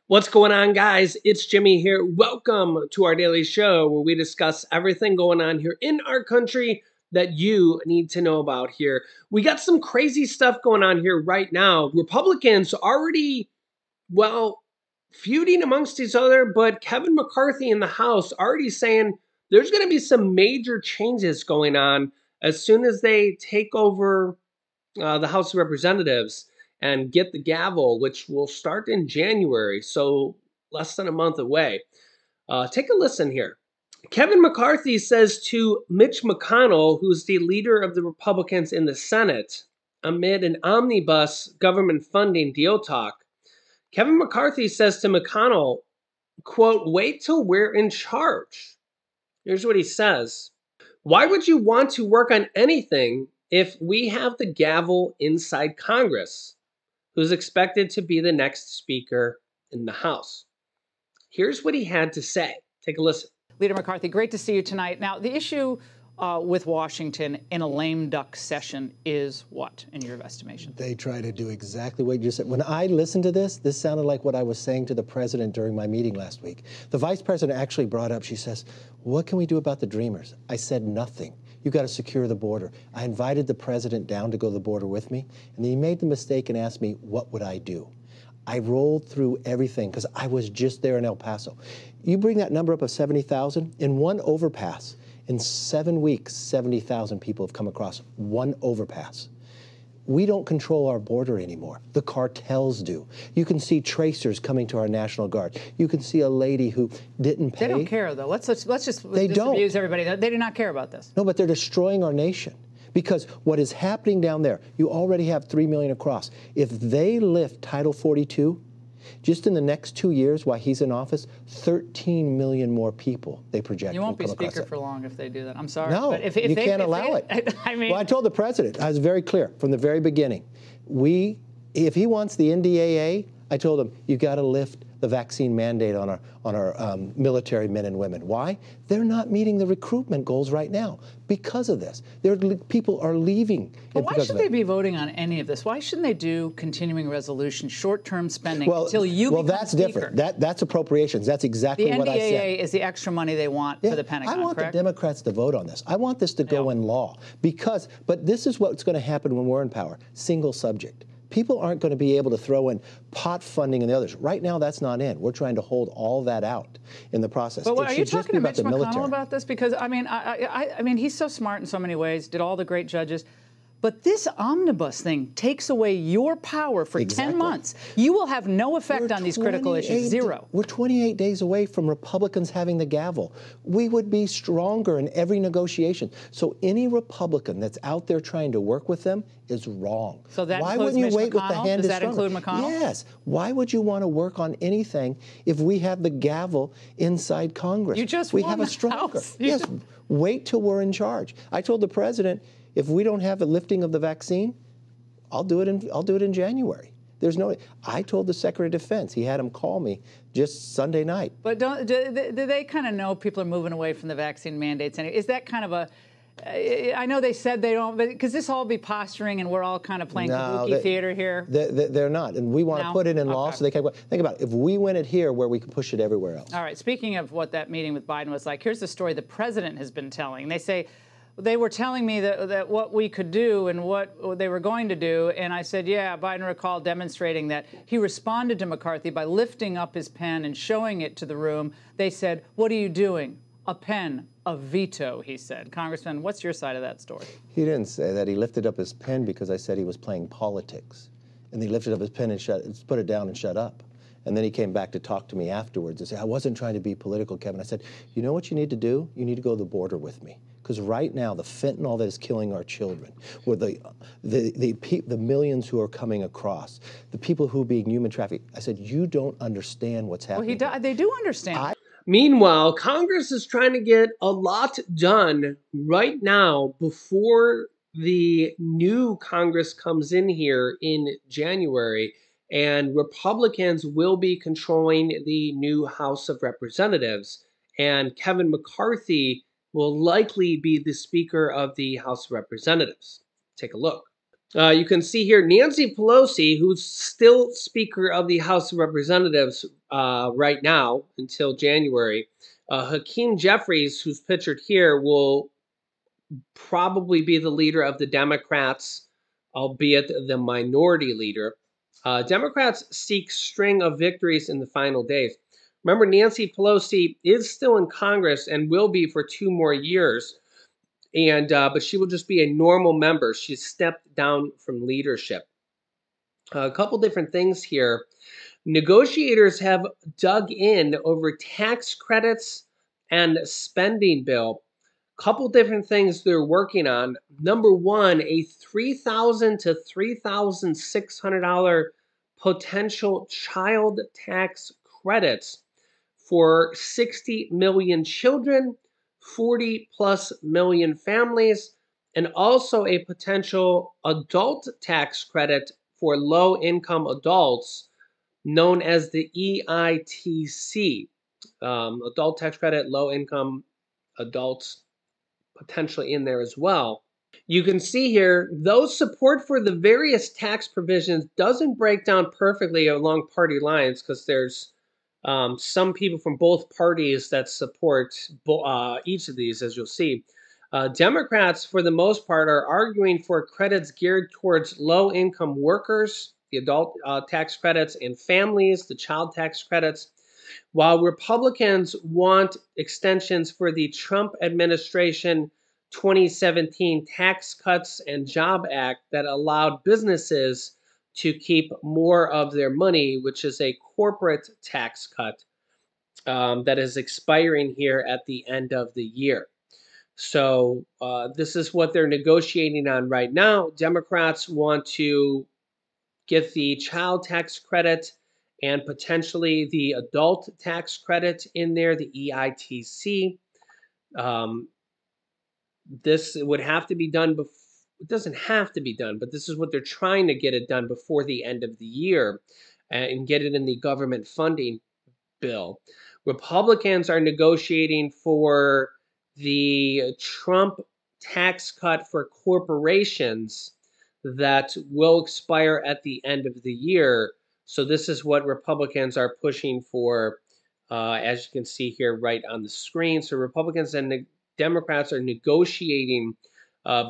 What's going on, guys? It's Jimmy here. Welcome to our daily show where we discuss everything going on here in our country that you need to know about here. We got some crazy stuff going on here right now. Republicans already, feuding amongst each other, but Kevin McCarthy in the House already saying there's going to be some major changes going on as soon as they take over the House of Representatives and get the gavel, which will start in January, so less than a month away. Take a listen here. Kevin McCarthy says to Mitch McConnell, who's the leader of the Republicans in the Senate, amid an omnibus government funding deal talk, Kevin McCarthy says to McConnell, quote, "Wait till we're in charge." Here's what he says. "Why would you want to work on anything if we have the gavel inside Congress, who's expected to be the next speaker in the House?" Here's what he had to say. Take a listen. Leader McCarthy, great to see you tonight. Now, the issue with Washington in a lame duck session is what, in your estimation? They try to do exactly what you said. When I listened to this sounded like what I was saying to the president during my meeting last week. The vice president actually brought up, she says, "What can we do about the Dreamers?" I said, "Nothing. You got to secure the border." I invited the president down to go to the border with me, and he made the mistake and asked me, what would I do? I rolled through everything because I was just there in El Paso. You bring that number up of 70,000, in one overpass, in 7 weeks, 70,000 people have come across one overpass. We don't control our border anymore. The cartels do. You can see tracers coming to our National Guard. You can see a lady who didn't pay. They don't care, though. Let's just they don't. abuse everybody. They do not care about this. No, but they're destroying our nation. Because what is happening down there, you already have 3 million across. If they lift Title 42, just in the next 2 years while he's in office, 13 million more people, they project. You won't be speaker for long if they do that. I'm sorry. No, but if you can't allow it. I mean, well, I told the president, I was very clear from the very beginning. If he wants the NDAA, I told him, you got to lift the vaccine mandate on our military men and women. Why? They're not meeting the recruitment goals right now because of this. People are leaving. But why should they be voting on any of this? Why shouldn't they do continuing resolution, short-term spending until you become that's speaker? Different. That's appropriations. That's exactly what I said. The NDAA is the extra money they want for the Pentagon, I want correct? the Democrats to vote on this. I want this to go in law but this is what's going to happen when we're in power. Single subject. People aren't going to be able to throw in pot funding and the others. Right now, that's not in. We're trying to hold all that out in the process. But are you talking to Mitch McConnell about this? Because, I mean, he's so smart in so many ways, did all the great judges. But this omnibus thing takes away your power for 10 months. You will have no effect on these critical issues. Zero. We're 28 days away from Republicans having the gavel. We would be stronger in every negotiation. So any Republican that's out there trying to work with them is wrong. So that Why includes wouldn't you Mitch wait with the McConnell? hand Does is that stronger? include McConnell? Yes. Why would you want to work on anything if we have the gavel inside Congress? You just we won have a the stronger. House. Yes. Wait till we're in charge. I told the president, if we don't have a lifting of the vaccine, I'll do it in January. There's no. I told the Secretary of Defense. He had him call me just Sunday night. But do they kind of know people are moving away from the vaccine mandates? And is that kind of a? I know they said they don't, but because this all be posturing and we're all kind of playing kabuki theater here. They're not, and we want to put it in law so they can. Think about it. If we win it here, where we can push it everywhere else. All right. Speaking of what that meeting with Biden was like, here's the story the president has been telling. They say. They were telling me that what we could do and what they were going to do, and I said, yeah, Biden recalled demonstrating that he responded to McCarthy by lifting up his pen and showing it to the room. They said, what are you doing? A pen, a veto, he said. Congressman, what's your side of that story? He didn't say that. He lifted up his pen because I said he was playing politics. And he lifted up his pen and put it down and shut up. And then he came back to talk to me afterwards and said, I wasn't trying to be political, Kevin. I said, you know what you need to do? You need to go to the border with me. Because right now, the fentanyl that is killing our children, or the millions who are coming across, the people who are being human trafficked, I said, you don't understand what's happening. Well, they do understand. Meanwhile, Congress is trying to get a lot done right now before the new Congress comes in here in January. And Republicans will be controlling the new House of Representatives. And Kevin McCarthy will likely be the Speaker of the House of Representatives. Take a look. You can see here Nancy Pelosi, who's still Speaker of the House of Representatives, right now until January. Hakeem Jeffries, who's pictured here, will probably be the leader of the Democrats, albeit the minority leader. Democrats seek string of victories in the final days. Remember, Nancy Pelosi is still in Congress and will be for 2 more years, and but she will just be a normal member. She's stepped down from leadership. A couple different things here. Negotiators have dug in over tax credits and spending bill. Couple different things they're working on. Number one, a $3,000 to $3,600 potential child tax credits for 60 million children, 40 plus million families, and also a potential adult tax credit for low income adults known as the EITC. Adult tax credit, low income adults potentially in there as well. You can see here, though support for the various tax provisions doesn't break down perfectly along party lines, because there's some people from both parties that support each of these, as you'll see. Democrats, for the most part, are arguing for credits geared towards low-income workers, the adult tax credits, and families, the child tax credits, while Republicans want extensions for the Trump administration 2017 Tax Cuts and Job Act that allowed businesses to keep more of their money, which is a corporate tax cut that is expiring here at the end of the year. So this is what they're negotiating on right now. Democrats want to get the child tax credit and potentially the adult tax credit in there, the EITC. This would have to be done before. It doesn't have to be done, but this is what they're trying to get it done before the end of the year and get it in the government funding bill. Republicans are negotiating for the Trump tax cut for corporations that will expire at the end of the year. So this is what Republicans are pushing for, as you can see here right on the screen. So Republicans and Democrats are negotiating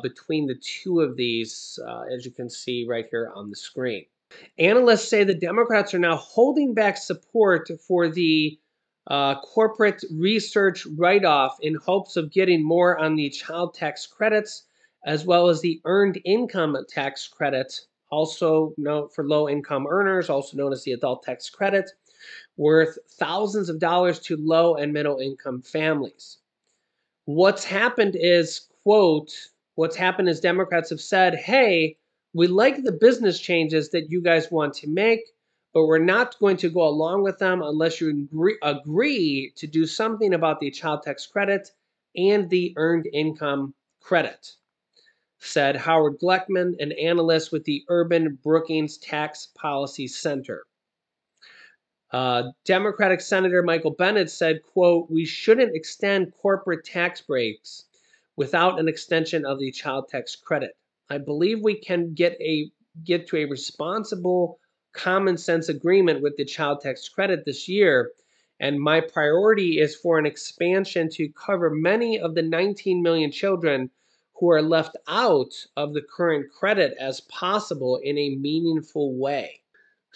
between the two of these, as you can see right here on the screen. Analysts say the Democrats are now holding back support for the corporate research write-off in hopes of getting more on the child tax credits, as well as the earned income tax credit, also known for low-income earners, also known as the adult tax credit, worth thousands of dollars to low and middle-income families. What's happened is, quote, what's happened is Democrats have said, hey, we like the business changes that you guys want to make, but we're not going to go along with them unless you agree to do something about the child tax credit and the earned income credit, said Howard Gleckman, an analyst with the Urban Brookings Tax Policy Center. Democratic Senator Michael Bennet said, quote, we shouldn't extend corporate tax breaks without an extension of the child tax credit. I believe we can get to a responsible, common sense agreement with the child tax credit this year, and my priority is for an expansion to cover many of the 19 million children who are left out of the current credit as possible in a meaningful way.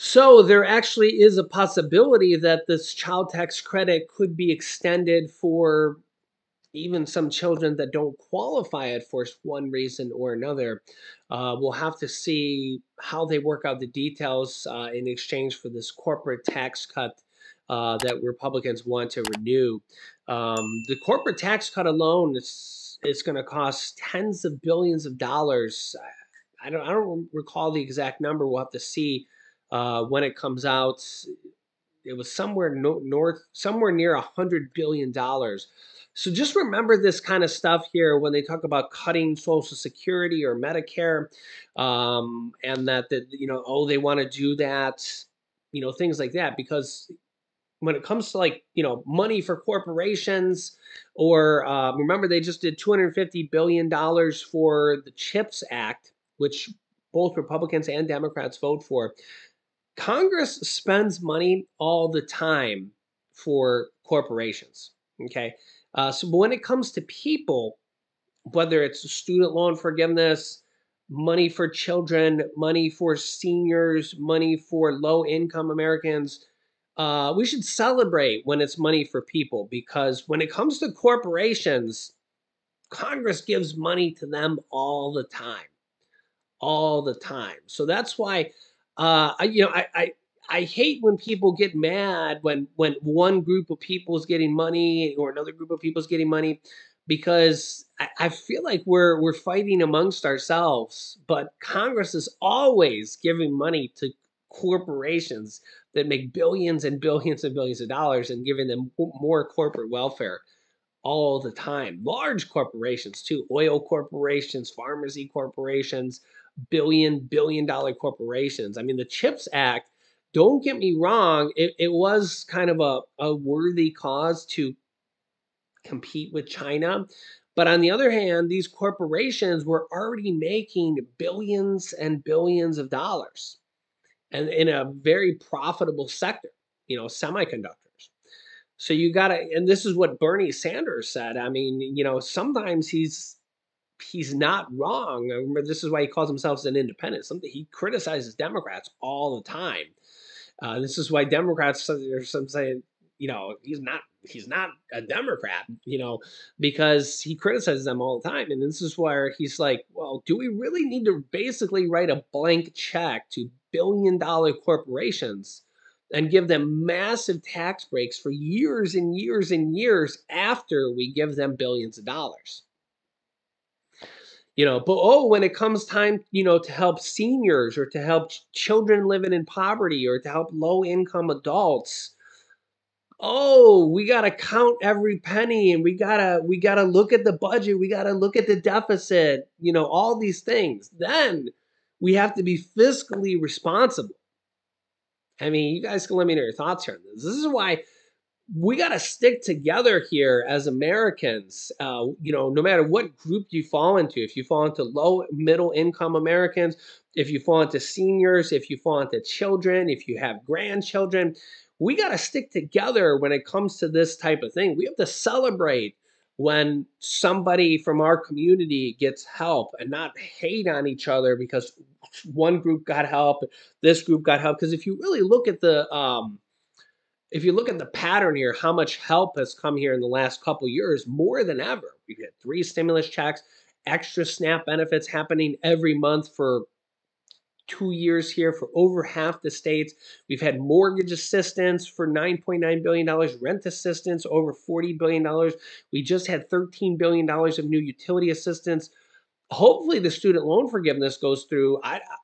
So there actually is a possibility that this child tax credit could be extended for even some children that don't qualify it for one reason or another. We'll have to see how they work out the details in exchange for this corporate tax cut that Republicans want to renew. The corporate tax cut alone is going to cost tens of billions of dollars. I don't recall the exact number. We'll have to see when it comes out. It was somewhere somewhere near $100 billion. So just remember this kind of stuff here when they talk about cutting Social Security or Medicare, and that oh, they want to do that, things like that. Because when it comes to money for corporations, or remember they just did $250 billion for the CHIPS Act, which both Republicans and Democrats vote for. Congress spends money all the time for corporations. Okay. So when it comes to people, whether it's student loan forgiveness, money for children, money for seniors, money for low income Americans, we should celebrate when it's money for people, because when it comes to corporations, Congress gives money to them all the time, all the time. So that's why, I hate when people get mad when one group of people is getting money or another group of people is getting money, because I feel like we're fighting amongst ourselves. But Congress is always giving money to corporations that make billions and billions and billions of dollars and giving them more corporate welfare all the time. Large corporations too, oil corporations, pharmacy corporations, billion dollar corporations. I mean, the CHIPS Act, don't get me wrong, it was kind of a worthy cause to compete with China. But on the other hand, these corporations were already making billions and billions of dollars and in a very profitable sector, semiconductors. So you got to, and this is what Bernie Sanders said. I mean, sometimes he's not wrong. I remember this is why he calls himself an independent. Something he criticizes Democrats all the time. This is why Democrats, there's some saying, he's not a Democrat, because he criticizes them all the time. And this is where he's like, well, do we really need to basically write a blank check to billion-dollar corporations and give them massive tax breaks for years and years and years after we give them billions of dollars? But when it comes time, to help seniors or to help children living in poverty or to help low income adults, we got to count every penny, and we got to look at the budget, we got to look at the deficit, all these things. Then we have to be fiscally responsible. I mean, you guys can let me know your thoughts here on this. This is why we got to stick together here as Americans. No matter what group you fall into, if you fall into low, middle income Americans, if you fall into seniors, if you fall into children, if you have grandchildren, we got to stick together when it comes to this type of thing. We have to celebrate when somebody from our community gets help and not hate on each other because one group got help, this group got help. Because if you really look at the pattern here, how much help has come here in the last couple of years, more than ever. We've had 3 stimulus checks, extra SNAP benefits happening every month for 2 years here for over half the states. We've had mortgage assistance for $9.9 billion, rent assistance over $40 billion. We just had $13 billion of new utility assistance. Hopefully the student loan forgiveness goes through.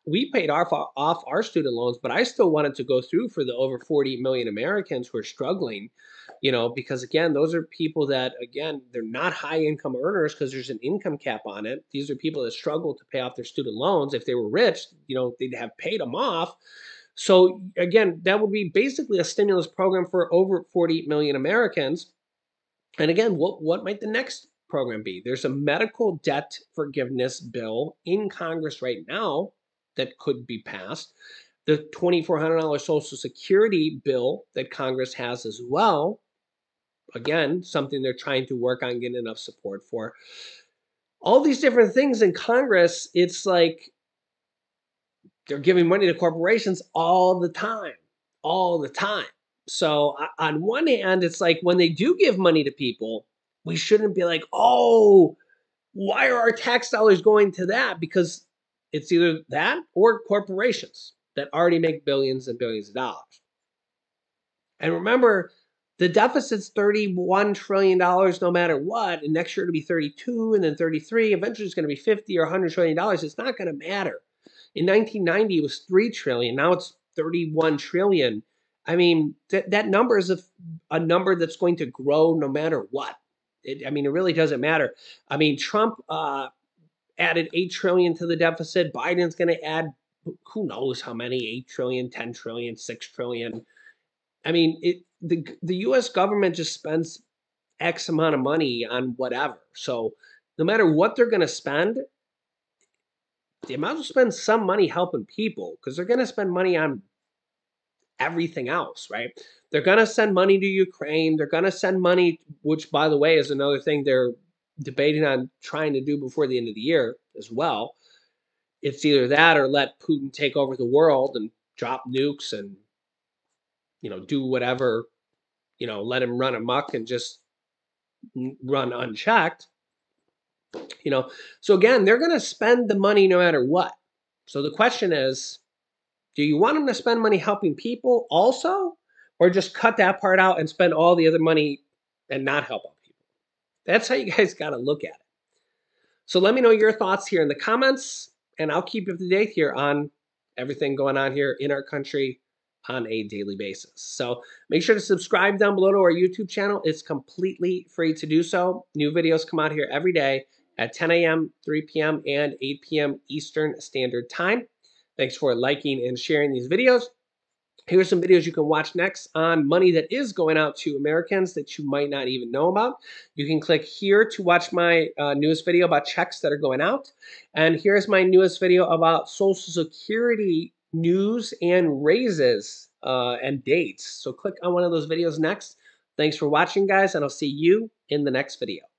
We paid off our student loans, but I still want it to go through for the over 40 million Americans who are struggling, because again, those are people that, again, they're not high income earners because there's an income cap on it. These are people that struggle to pay off their student loans. If they were rich, they'd have paid them off. So again, that would be basically a stimulus program for over 40 million Americans. And again, what might the next program be? There's a medical debt forgiveness bill in Congress right now that could be passed. The $2,400 Social Security bill that Congress has as well. Again, something they're trying to work on getting enough support for. All these different things in Congress, it's like they're giving money to corporations all the time, all the time. So on one hand, it's like when they do give money to people, we shouldn't be like, oh, why are our tax dollars going to that? Because it's either that or corporations that already make billions and billions of dollars. And remember, the deficit's $31 trillion no matter what. And next year it'll be 32 and then 33. Eventually it's going to be 50 or $100 trillion. It's not going to matter. In 1990, it was 3 trillion. Now it's 31 trillion. I mean, that number is a number that's going to grow no matter what. It really doesn't matter. I mean, Trump added 8 trillion to the deficit. Biden's going to add who knows how many, 8 trillion, 10 trillion, 6 trillion. I mean, the U.S. government just spends X amount of money on whatever. So no matter what they're going to spend, they might as well spend some money helping people, because they're going to spend money on everything else, right? They're going to send money to Ukraine. They're going to send money, which, by the way, is another thing they're debating on trying to do before the end of the year as well. It's either that or let Putin take over the world and drop nukes and, do whatever, let him run amok and just run unchecked. So again, they're going to spend the money no matter what. So the question is, do you want them to spend money helping people also, or just cut that part out and spend all the other money and not help out people? That's how you guys got to look at it. So let me know your thoughts here in the comments, and I'll keep you up to date here on everything going on here in our country on a daily basis. So make sure to subscribe down below to our YouTube channel. It's completely free to do so. New videos come out here every day at 10 a.m., 3 p.m., and 8 p.m. Eastern Standard Time. Thanks for liking and sharing these videos. Here's some videos you can watch next on money that is going out to Americans that you might not even know about. You can click here to watch my newest video about checks that are going out. And here's my newest video about Social Security news and raises and dates. So click on one of those videos next. Thanks for watching, guys, and I'll see you in the next video.